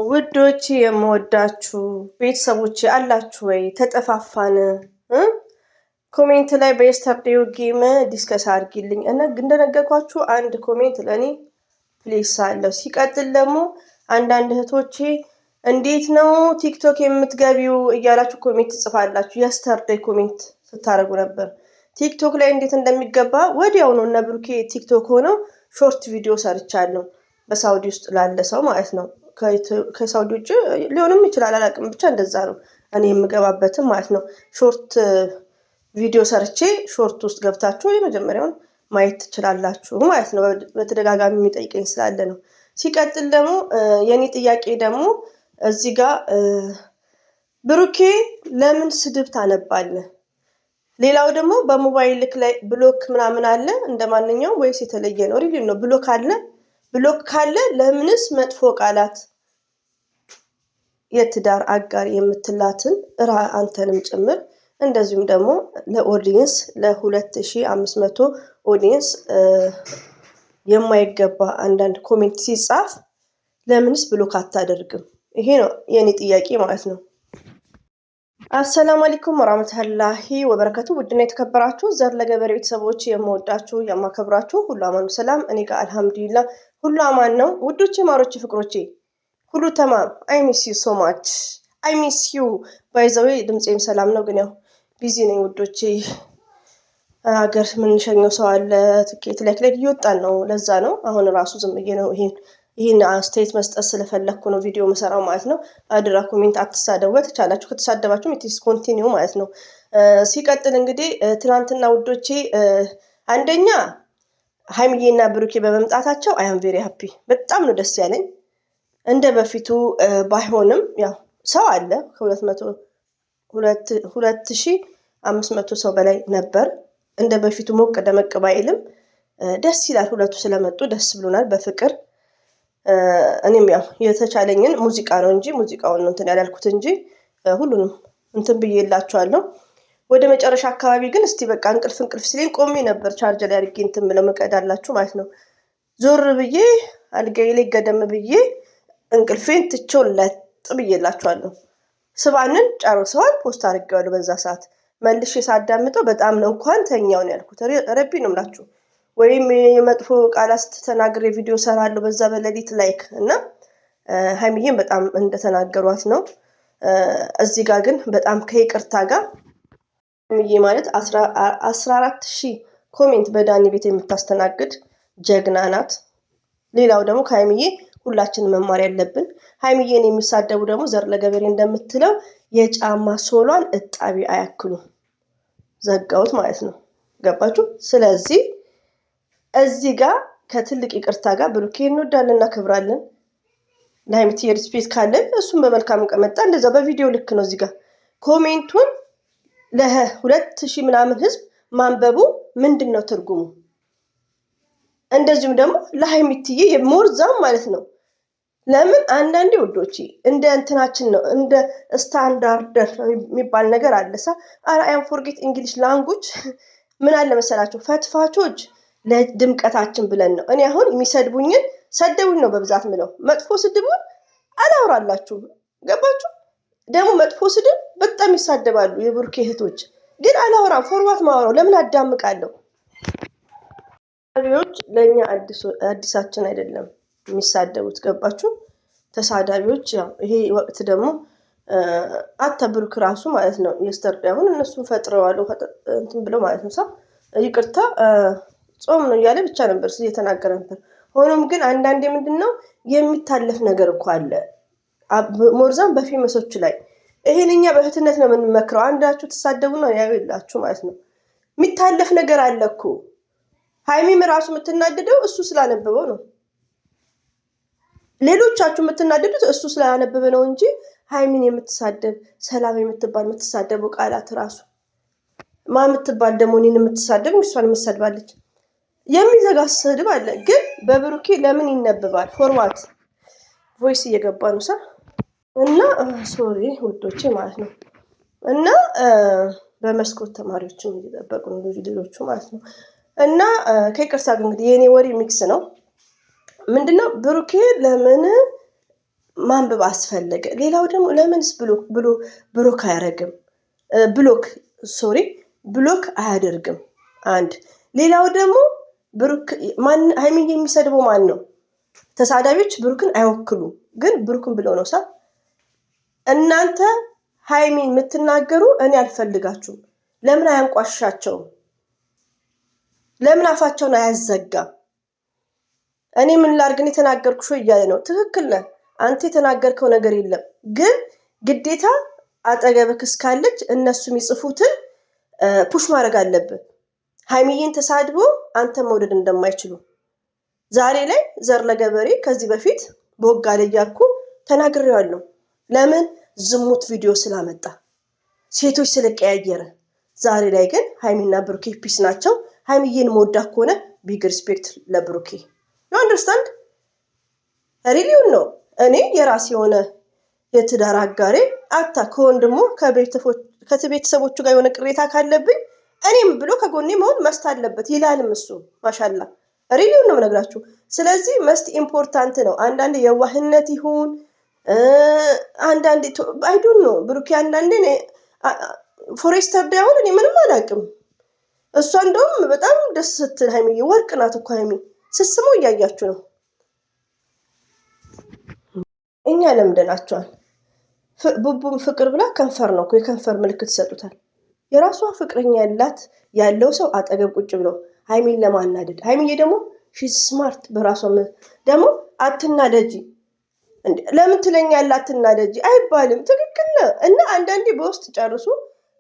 ውዶች የምወዳችሁ ቤተሰቦች አላችሁ ወይ? ተጠፋፋን። ኮሜንት ላይ በየስተርዴው ጌም ዲስከስ አድርጊልኝ እና እንደነገርኳችሁ አንድ ኮሜንት ለኔ ፕሌስ አለው። ሲቀጥል ደግሞ አንዳንድ እህቶቼ እንዴት ነው ቲክቶክ የምትገቢው እያላችሁ ኮሜንት ጽፋላችሁ። የስተርዴይ ኮሜንት ስታደርጉ ነበር። ቲክቶክ ላይ እንዴት እንደሚገባ ወዲያው ነው። እነ ብሩኬ ቲክቶክ ሆነው ሾርት ቪዲዮ ሰርቻለሁ። በሳውዲ ውስጥ ላለ ሰው ማለት ነው። ከሳውዲ ውጭ ሊሆንም ይችላል አላውቅም። ብቻ እንደዛ ነው እኔ የምገባበትም ማለት ነው። ሾርት ቪዲዮ ሰርቼ ሾርት ውስጥ ገብታችሁ የመጀመሪያውን ማየት ትችላላችሁ ማለት ነው። በተደጋጋሚ የሚጠይቀኝ ስላለ ነው። ሲቀጥል ደግሞ የኔ ጥያቄ ደግሞ እዚህ ጋር ብሩኬ ለምን ስድብ ታነባለህ? ሌላው ደግሞ በሞባይልክ ላይ ብሎክ ምናምን አለ እንደማንኛውም ወይስ የተለየ ነው? ሪሊ ነው ብሎክ ካለ ለምንስ መጥፎ ቃላት የትዳር አጋር የምትላትን አንተንም ጭምር እንደዚሁም ደግሞ ለኦዲየንስ ለ2500 ኦዲየንስ የማይገባ አንዳንድ ኮሜንት ሲጻፍ ለምንስ ብሎክ አታደርግም? ይሄ ነው የኔ ጥያቄ ማለት ነው። አሰላሙ አለይኩም ወራህመቱላሂ ወበረከቱ። ውድና የተከበራችሁ ዘር ለገበሬ ቤተሰቦች የምወዳችሁ የማከብራችሁ ሁሉ አማኑ ሰላም፣ እኔ ጋር አልሐምዱሊላህ ሁሉ አማን ነው። ውዶቼ ማሮቼ ፍቅሮቼ ሁሉ ተማም። አይ ሚስ ዩ ሶ ማች አይ ሚስ ዩ ባይ ዘ ዌይ። ድምጼም ሰላም ነው ግን ያው ቢዚ ነኝ ውዶቼ። ሀገር የምንሸኘው ሰው አለ። ትኬት ላይ እየወጣን ነው። ለዛ ነው አሁን ራሱ ዝም ብዬ ነው ይህን አስተያየት መስጠት ስለፈለግኩ ነው ቪዲዮ መሰራው ማለት ነው። አድራ ኮሜንት አትሳደቡ። በተቻላችሁ ከተሳደባችሁም ኢትስ ኮንቲኒው ማለት ነው። ሲቀጥል እንግዲህ ትናንትና ውዶቼ አንደኛ ሀይሚዬና ብሩኬ በመምጣታቸው አይ አም ቬሪ ሃፒ። በጣም ነው ደስ ያለኝ። እንደ በፊቱ ባይሆንም ያው ሰው አለ ከ2500 ሰው በላይ ነበር። እንደ በፊቱ ሞቅ ደመቅ ባይልም ደስ ይላል። ሁለቱ ስለመጡ ደስ ብሎናል በፍቅር። እኔም ያው የተቻለኝን ሙዚቃ ነው እንጂ ሙዚቃውን እንትን ያላልኩት እንጂ ሁሉንም እንትን ብዬላችኋለሁ። ወደ መጨረሻ አካባቢ ግን እስቲ በቃ እንቅልፍ ሲለኝ ቆሜ ነበር ቻርጅ ላይ አድርጌ እንትን ብለው መቀዳላችሁ ማለት ነው። ዞር ብዬ አልጋዬ ላይ ገደም ብዬ እንቅልፌን ትቼው ለጥ ብዬላችኋለሁ። ስባንን ጨርሰዋል። ፖስት አድርጌዋለሁ በዛ ሰዓት መልሼ ሳዳምጠው በጣም ነው እንኳን ተኛው ነው ያልኩት። ረቢ ነው የምላችሁ። ወይም የመጥፎ ቃላት ተናግሬ ቪዲዮ ሰራለሁ በዛ በሌሊት ላይክ እና ሀይሚዬን በጣም እንደተናገሯት ነው። እዚህ ጋር ግን በጣም ከይቅርታ ጋር ሀይሚዬ ማለት 14000 ኮሜንት በዳኒ ቤት የምታስተናግድ ጀግና ናት። ሌላው ደግሞ ከሀይሚዬ ሁላችንም መማር ያለብን ሀይሚዬን የሚሳደቡ ደግሞ ዘር ለገበሬ እንደምትለው የጫማ ሶሏን እጣቢ አያክሉ። ዘጋውት ማለት ነው። ገባችሁ? ስለዚህ እዚህ ጋር ከትልቅ ይቅርታ ጋር ብሩኬ እንወዳለን እናከብራለን። ለሀይሚዬ ሪስፔክት ካለን እሱም በመልካም ቀመጣ እንደዛ በቪዲዮ ልክ ነው። እዚህ ጋር ኮሜንቱን ለ2000 ምናምን ህዝብ ማንበቡ ምንድን ነው ትርጉሙ? እንደዚሁም ደግሞ ለሀይሚዬ የሞርዛም ማለት ነው። ለምን አንዳንዴ ውዶቼ እንደ እንትናችን ነው እንደ ስታንዳርድ የሚባል ነገር አለሳ። አም ፎርጌት እንግሊሽ ላንጉጅ ምን አለ መሰላችሁ ፈትፋቾች ለድምቀታችን ብለን ነው። እኔ አሁን የሚሰድቡኝን ሰደቡኝ ነው በብዛት ምለው። መጥፎ ስድቡን አላወራላችሁም። ገባችሁ? ደግሞ መጥፎ ስድብ በጣም ይሳደባሉ የብሩኬ እህቶች። ግን አላወራም። ፎርዋት ማወራው ለምን አዳምቃለሁ? ተሳዳቢዎች ለእኛ አዲሳችን አይደለም የሚሳደቡት። ገባችሁ? ተሳዳቢዎች ያው ይሄ ወቅት ደግሞ ብሩክ ራሱ ማለት ነው የስተርዴ አሁን እነሱን ፈጥረዋል እንትን ብለው ማለት ነው። ይቅርታ ጾም ነው እያለ ብቻ ነበር እየተናገረ ነበር። ሆኖም ግን አንዳንዴ ምንድነው የሚታለፍ ነገር እኮ አለ። ሞርዛን በፌመሶች ላይ ይሄን እኛ በእህትነት ነው የምንመክረው። አንዳችሁ ተሳደቡ ነው ያይላችሁ ማለት ነው። የሚታለፍ ነገር አለ እኮ። ሀይሚም ራሱ የምትናደደው እሱ ስላነበበው ነው። ሌሎቻችሁ የምትናደዱት እሱ ስላነበበ ነው እንጂ ሀይሚን የምትሳደብ ሰላም የምትሳደቡ ቃላት ራሱ የምትባል ደግሞ እኔን የምትሳደብ እሷን የምትሰድባለች። የሚዘጋ ስድብ አለ። ግን በብሩኬ ለምን ይነበባል? ፎርዋት ቮይስ እየገባ ነው እና ሶሪ ውዶቼ ማለት ነው። እና በመስኮት ተማሪዎችም እየጠበቁ ነው ልጆቹ ማለት ነው። እና ከይቅርታ እንግዲህ የኔ ወሬ ሚክስ ነው። ምንድነው ብሩኬ ለምን ማንበብ አስፈለገ? ሌላው ደግሞ ለምንስ ብሎክ አያደርግም? ብሎክ አያደርግም። አንድ ሌላው ደግሞ ሀይሚዬ የሚሰድበው ማን ነው? ተሳዳቢዎች ብሩክን አይወክሉም፣ ግን ብሩክን ብለው ነው እናንተ ሀይሚን የምትናገሩ እኔ አልፈልጋችሁም። ለምን አያንቋሻቸውም? ለምን አፋቸውን አያዘጋም? እኔ ምን ላድርግ የተናገርኩሽ እያለ ነው። ትክክል ነህ አንተ፣ የተናገርከው ነገር የለም፣ ግን ግዴታ አጠገብክ እስካለች እነሱ የሚጽፉትን ፑሽ ማድረግ አለብን። ሀይሚዬን ተሳድቦ አንተ መውደድ እንደማይችሉ ዛሬ ላይ ዘር ለገበሬ ከዚህ በፊት በወጋ ላይ እያልኩ ተናግሬዋለሁ። ለምን? ዝሙት ቪዲዮ ስላመጣ ሴቶች ስለቀያየረ። ዛሬ ላይ ግን ሀይሚና ብሩኬ ፒስ ናቸው። ሀይሚዬን መወዳ ከሆነ ቢግ ሪስፔክት ለብሩኬ። ዩ አንደርስታንድ? ሪሊውን ነው። እኔ የራሴ የሆነ የትዳር አጋሬ ከወንድሞ ከቤተሰቦቹ ጋር የሆነ ቅሬታ ካለብኝ እኔም ብሎ ከጎኔ መሆን መስት አለበት ይላልም እሱ። ማሻላ ሪሊውን ነው የምነግራችሁ። ስለዚህ መስት ኢምፖርታንት ነው። አንዳንድ የዋህነት ይሁን አንዳንዴ አይዶን ነው ብሩኬ አንዳንዴ ፎሬስተር ዳውን እኔ ምንም አላውቅም። እሷ እንደውም በጣም ደስ ስትል ሀይሚዬ ወርቅ ናት እኮ ሀይሚ ስስሙ እያያችሁ ነው። እኛ ለምደናቸዋል። ቡቡም ፍቅር ብላ ከንፈር ነው እኮ የከንፈር ምልክት ይሰጡታል። የራሷ ፍቅረኛ ያለው ሰው አጠገብ ቁጭ ብሎ ሀይሚን ለማናደድ። ሀይሚዬ ደግሞ ሺዝ ስማርት በራሷ ደግሞ አትናደጂ ለምን ትለኛለህ? አትናደጂ አይባልም። ትክክል ነው። እና አንዳንዴ በውስጥ ጨርሱ፣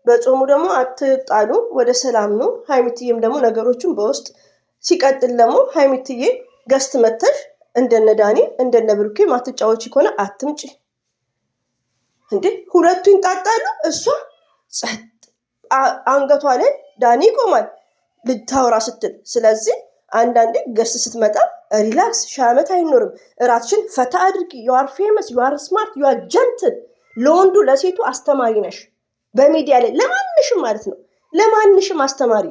በጾሙ ደግሞ አትጣሉ፣ ወደ ሰላም ነው። ሀይሚትዬም ደግሞ ነገሮችን በውስጥ ሲቀጥል ደግሞ ሀይሚትዬ ገስት መተሽ እንደነ ዳኒ እንደነ ብሩኬ ማትጫወቺ ከሆነ አትምጪ እንዴ። ሁለቱ ይንጣጣሉ፣ እሷ ጸጥ አንገቷ ላይ ዳኒ ይቆማል ልታወራ ስትል። ስለዚህ አንዳንዴ ገስት ስትመጣ ሪላክስ፣ 1000 ዓመት አይኖርም። እራትሽን ፈታ አድርጊ። ዩአር ፌመስ፣ ዩአር ስማርት፣ ዩአር ጀንትል። ለወንዱ ለሴቱ አስተማሪ ነሽ። በሚዲያ ላይ ለማንሽም ማለት ነው፣ ለማንሽም አስተማሪ፣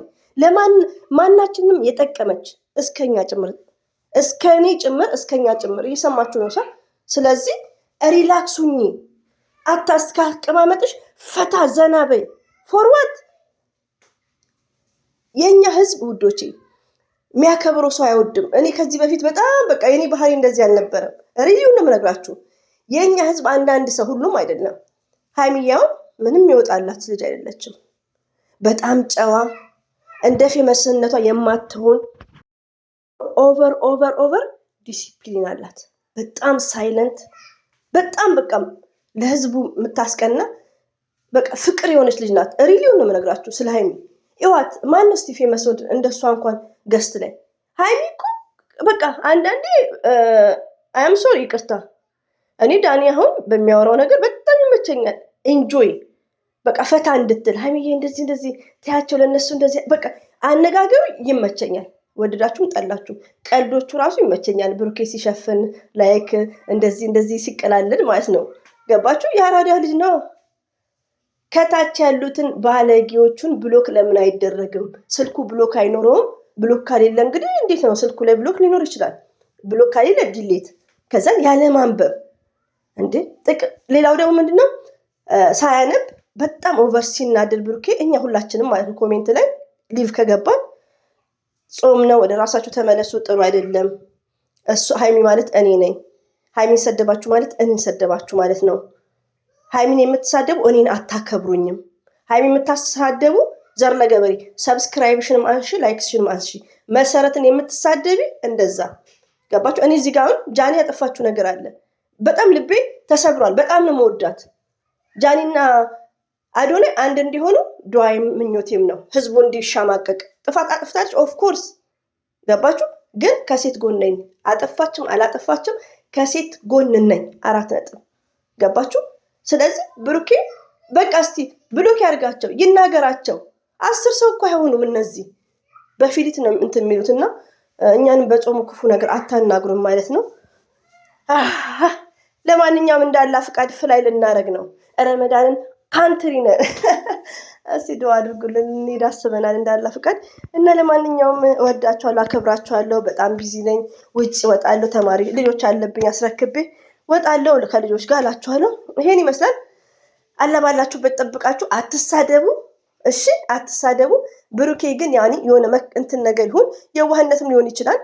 ማናችንም የጠቀመች እስከኛ ጭምር፣ እስከኔ ጭምር፣ እስከኛ ጭምር እየሰማችሁ ነው። ስለዚህ ሪላክስ ሁኚ። አታስቀማመጥሽ፣ ፈታ ዘና በይ። ፎርዋርድ የኛ ህዝብ ውዶቼ የሚያከብረው ሰው አይወድም። እኔ ከዚህ በፊት በጣም በቃ የኔ ባህሪ እንደዚህ አልነበረም። ሪሊው ነው የምነግራችሁ። የኛ ህዝብ አንዳንድ ሰው፣ ሁሉም አይደለም። ሀይሚያውን ምንም ይወጣላት ልጅ አይደለችም። በጣም ጨዋ፣ እንደ ፌመስነቷ የማትሆን ኦቨር ዲሲፕሊን አላት። በጣም ሳይለንት፣ በጣም በቃ ለህዝቡ የምታስቀና በቃ ፍቅር የሆነች ልጅ ናት። ሪሊው ነው የምነግራችሁ ስለ ሀይሚ። ይዋት ማን እስቲ ፌመስ እንደሷ እንኳን ገስት ላይ ሀይሚ እኮ በቃ አንዳንዴ አም ሶሪ ይቅርታ፣ እኔ ዳኒ አሁን በሚያወራው ነገር በጣም ይመቸኛል። ኤንጆይ በቃ ፈታ እንድትል ሀይሚዬ እንደዚህ ትያቸው ለነሱ እንደዚህ በቃ አነጋገሩ ይመቸኛል። ወደዳችሁም ጠላችሁም ቀልዶቹ ራሱ ይመቸኛል። ብሩኬ ሲሸፍን ላይክ እንደዚህ ሲቀላልድ ማለት ነው። ገባችሁ? የአራዳ ልጅ ነው። ከታች ያሉትን ባለጌዎቹን ብሎክ ለምን አይደረግም? ስልኩ ብሎክ አይኖረውም? ብሎክ ካሌለ እንግዲህ እንዴት ነው? ስልኩ ላይ ብሎክ ሊኖር ይችላል። ብሎክ ካሌለ ዲሌት፣ ከዛን ያለ ማንበብ እንዴ ሌላው ደግሞ ምንድነው ሳያነብ በጣም ኦቨር ሲናደድ ብሩኬ፣ እኛ ሁላችንም ማለት ነው ኮሜንት ላይ ሊቭ ከገባን ጾም ነው ወደ ራሳችሁ ተመለሱ፣ ጥሩ አይደለም። እሱ ሀይሚ ማለት እኔ ነኝ። ሀይሚን ሰደባችሁ ማለት እኔን ሰደባችሁ ማለት ነው። ሀይሚን የምትሳደቡ እኔን አታከብሩኝም። ሀይሚን የምታሳደቡ ዘር ለገበሬ ሰብስክራይብሽንም አንሺ፣ ላይክስሽንም አንሺ። መሰረትን የምትሳደቢ እንደዛ ገባችሁ? እኔ እዚህ ጋር አሁን ጃኒ ያጠፋችሁ ነገር አለ። በጣም ልቤ ተሰብሯል። በጣም ነው መወዳት። ጃኒና አዶናይ አንድ እንዲሆኑ ዱዓይ ምኞቴም ነው። ህዝቡ እንዲሻማቀቅ። ጥፋት አጥፍታለች ኦፍኮርስ ገባችሁ? ግን ከሴት ጎን ነኝ። አጠፋችም አላጠፋችም ከሴት ጎን ነኝ። 4 ነጥብ ገባችሁ? ስለዚህ ብሩኬ በቃ እስቲ ብሎክ ያርጋቸው፣ ይናገራቸው። 10 ሰው እኮ አይሆኑም እነዚህ በፊሊት ነው እንትን የሚሉትና እኛንም በጾሙ ክፉ ነገር አታናግሩም ማለት ነው። ለማንኛውም እንዳላ ፍቃድ ፍላይ ልናረግ ነው። ረመዳንን ካንትሪ ነን። እስቲ ዱዓ አድርጉልን፣ እንሄድ አስበናል እንዳላ ፍቃድ እና ለማንኛውም እወዳችኋለሁ፣ አከብራችኋለሁ። በጣም ቢዚ ነኝ፣ ውጭ እወጣለሁ፣ ተማሪ ልጆች አለብኝ አስረክቤ ወጣለሁ ከልጆች ጋር እላችኋለሁ። ይሄን ይመስላል። አለባላችሁበት ጠብቃችሁ አትሳደቡ። እሺ አትሳደቡ። ብሩኬ ግን ያኔ የሆነ እንትን ነገር ይሁን የዋህነትም ሊሆን ይችላል